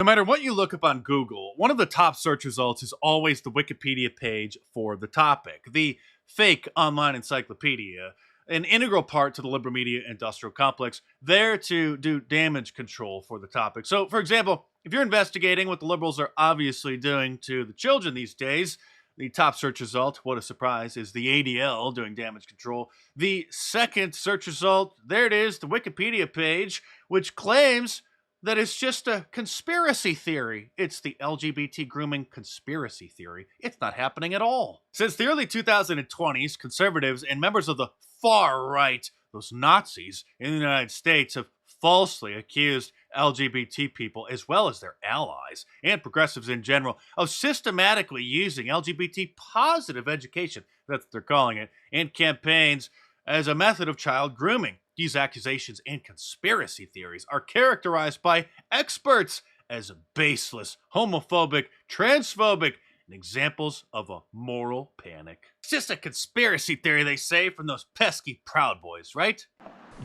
No matter what you look up on Google, one of the top search results is always the Wikipedia page for the topic, the fake online encyclopedia, an integral part to the liberal media industrial complex, there to do damage control for the topic. So, for example, if you're investigating what the liberals are obviously doing to the children these days, the top search result, what a surprise, is the ADL doing damage control. The second search result, there it is, the Wikipedia page, which claims that it's just a conspiracy theory. It's the LGBT grooming conspiracy theory. It's not happening at all. Since the early 2020s, conservatives and members of the far right, those Nazis in the United States, have falsely accused LGBT people, as well as their allies and progressives in general, of systematically using LGBT positive education, that's what they're calling it, and campaigns as a method of child grooming. These accusations and conspiracy theories are characterized by experts as baseless, homophobic, transphobic, and examples of a moral panic. It's just a conspiracy theory, they say, from those pesky Proud Boys, right?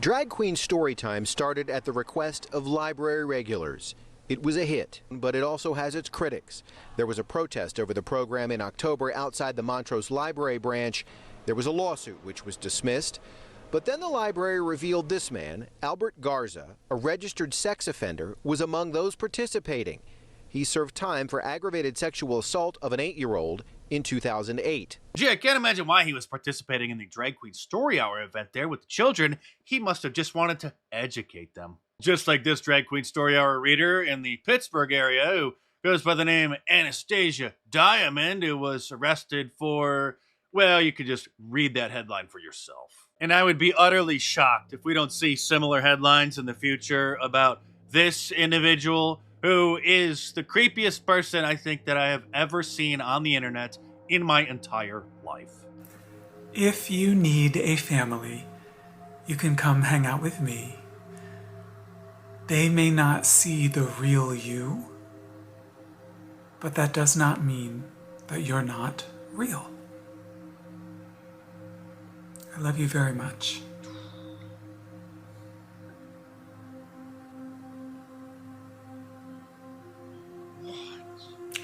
Drag Queen Storytime started at the request of library regulars. It was a hit, but it also has its critics. There was a protest over the program in October outside the Montrose Library branch. There was a lawsuit which was dismissed. But then the library revealed this man, Albert Garza, a registered sex offender, was among those participating. He served time for aggravated sexual assault of an 8-year-old in 2008. Gee, I can't imagine why he was participating in the Drag Queen Story Hour event there with the children. He must have just wanted to educate them. Just like this Drag Queen Story Hour reader in the Pittsburgh area who goes by the name Anastasia Diamond, who was arrested for, well, you could just read that headline for yourself. And I would be utterly shocked if we don't see similar headlines in the future about this individual, who is the creepiest person I think that I have ever seen on the internet in my entire life. If you need a family, you can come hang out with me. They may not see the real you, but that does not mean that you're not real. I love you very much.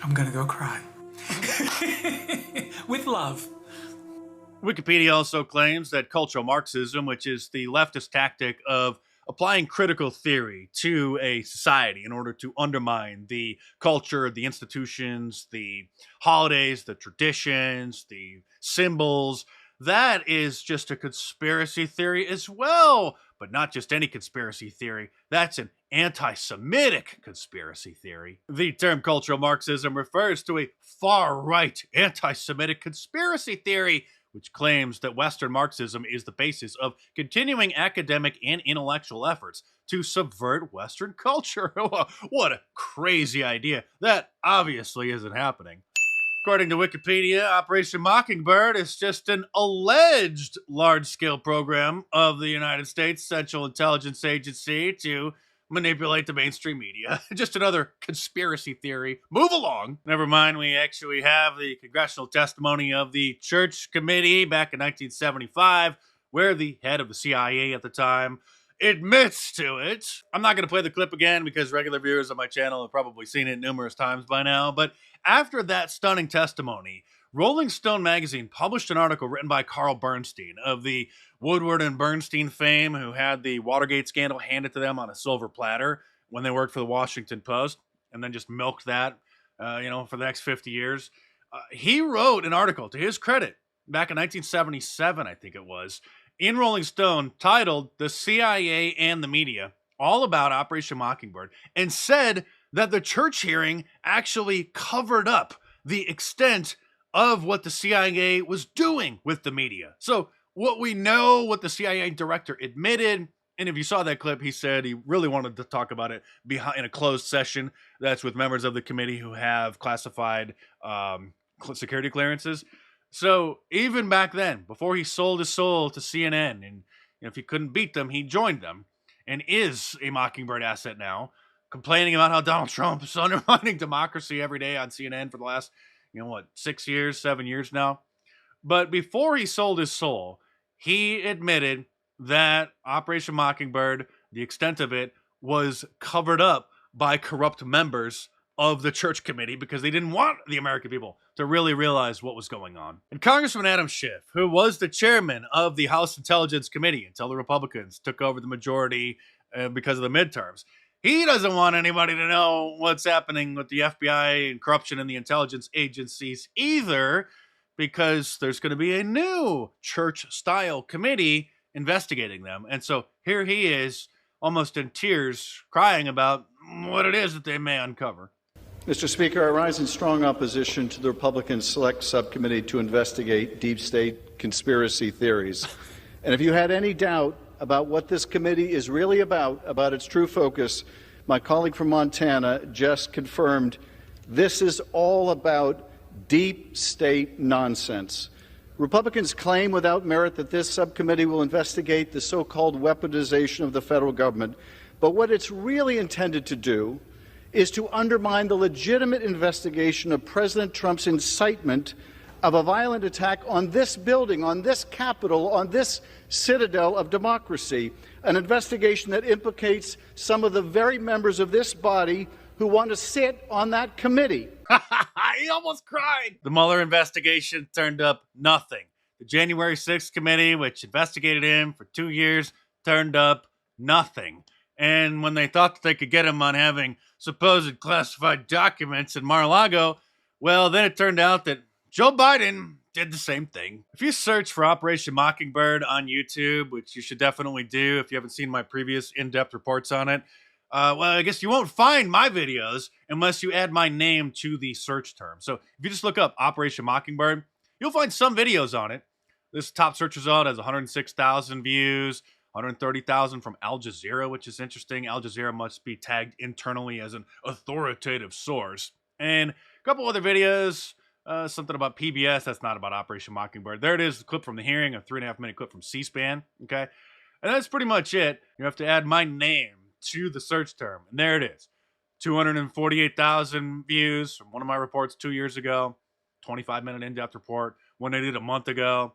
I'm gonna go cry. With love. Wikipedia also claims that cultural Marxism, which is the leftist tactic of applying critical theory to a society in order to undermine the culture, the institutions, the holidays, the traditions, the symbols, that is just a conspiracy theory as well. But not just any conspiracy theory. That's an anti-Semitic conspiracy theory. The term cultural Marxism refers to a far-right anti-Semitic conspiracy theory, which claims that Western Marxism is the basis of continuing academic and intellectual efforts to subvert Western culture. What a crazy idea. That obviously isn't happening. According to Wikipedia, Operation Mockingbird is just an alleged large-scale program of the United States Central Intelligence Agency to manipulate the mainstream media. Just another conspiracy theory. Move along. Never mind, we actually have the congressional testimony of the Church Committee back in 1975, where the head of the CIA at the time admits to it. I'm not going to play the clip again because regular viewers of my channel have probably seen it numerous times by now, but after that stunning testimony, Rolling Stone magazine published an article written by Carl Bernstein of the Woodward and Bernstein fame, who had the Watergate scandal handed to them on a silver platter when they worked for the Washington Post, and then just milked that, for the next 50 years. He wrote an article, to his credit, back in 1977, I think it was, in Rolling Stone, titled "The CIA and the Media," all about Operation Mockingbird, and said that the church hearing actually covered up the extent of what the CIA was doing with the media. So what we know, what the CIA director admitted, and if you saw that clip, he said he really wanted to talk about it in a closed session. That's with members of the committee who have classified security clearances. So even back then, before he sold his soul to CNN, and if he couldn't beat them, he joined them, and is a Mockingbird asset now, complaining about how Donald Trump is undermining democracy every day on CNN for the last, 6 years, 7 years now. But before he sold his soul, he admitted that Operation Mockingbird, the extent of it, was covered up by corrupt members of the church committee because they didn't want the American people to really realize what was going on. And Congressman Adam Schiff, who was the chairman of the House Intelligence Committee until the Republicans took over the majority because of the midterms, he doesn't want anybody to know what's happening with the FBI and corruption in the intelligence agencies either, because there's going to be a new church-style committee investigating them. And so here he is, almost in tears, crying about what it is that they may uncover. Mr. Speaker, I rise in strong opposition to the Republican Select Subcommittee to investigate deep state conspiracy theories. And if you had any doubt about what this committee is really about its true focus, my colleague from Montana just confirmed this is all about deep state nonsense. Republicans claim without merit that this subcommittee will investigate the so-called weaponization of the federal government, but what it's really intended to do is to undermine the legitimate investigation of President Trump's incitement of a violent attack on this building, on this Capitol, on this citadel of democracy, an investigation that implicates some of the very members of this body who want to sit on that committee. He almost cried. The Mueller investigation turned up nothing. The January 6th committee, which investigated him for 2 years, turned up nothing. And when they thought that they could get him on having supposed classified documents in Mar-a-Lago, well, then it turned out that Joe Biden did the same thing. If you search for Operation Mockingbird on YouTube, which you should definitely do if you haven't seen my previous in-depth reports on it, well, I guess you won't find my videos unless you add my name to the search term. So if you just look up Operation Mockingbird, you'll find some videos on it. This top search result has 106,000 views, 130,000 from Al Jazeera, which is interesting. Al Jazeera must be tagged internally as an authoritative source. And a couple other videos, something about PBS. That's not about Operation Mockingbird. There it is, the clip from the hearing, a 3.5-minute clip from C-SPAN. Okay, and that's pretty much it. You have to add my name to the search term, and there it is. 248,000 views from one of my reports 2 years ago. 25-minute in-depth report, one I did a month ago.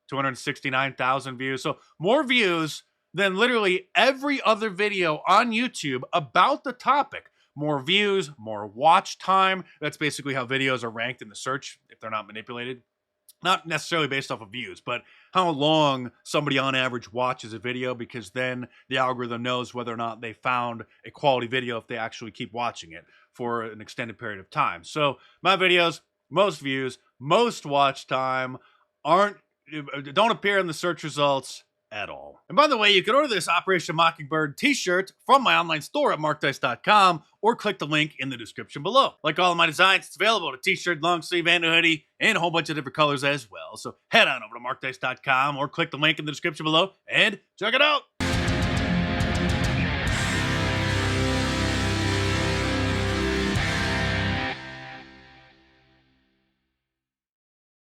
269,000 views. So more views than literally every other video on YouTube about the topic. More views, more watch time. That's basically how videos are ranked in the search if they're not manipulated. Not necessarily based off of views, but how long somebody on average watches a video, because then the algorithm knows whether or not they found a quality video if they actually keep watching it for an extended period of time. So my videos, most views, most watch time, don't appear in the search results at all. And by the way, you can order this Operation Mockingbird t-shirt from my online store at markdice.com or click the link in the description below. Like all of my designs, it's available in a t-shirt, long sleeve, and a hoodie, and a whole bunch of different colors as well. So head on over to markdice.com or click the link in the description below and check it out.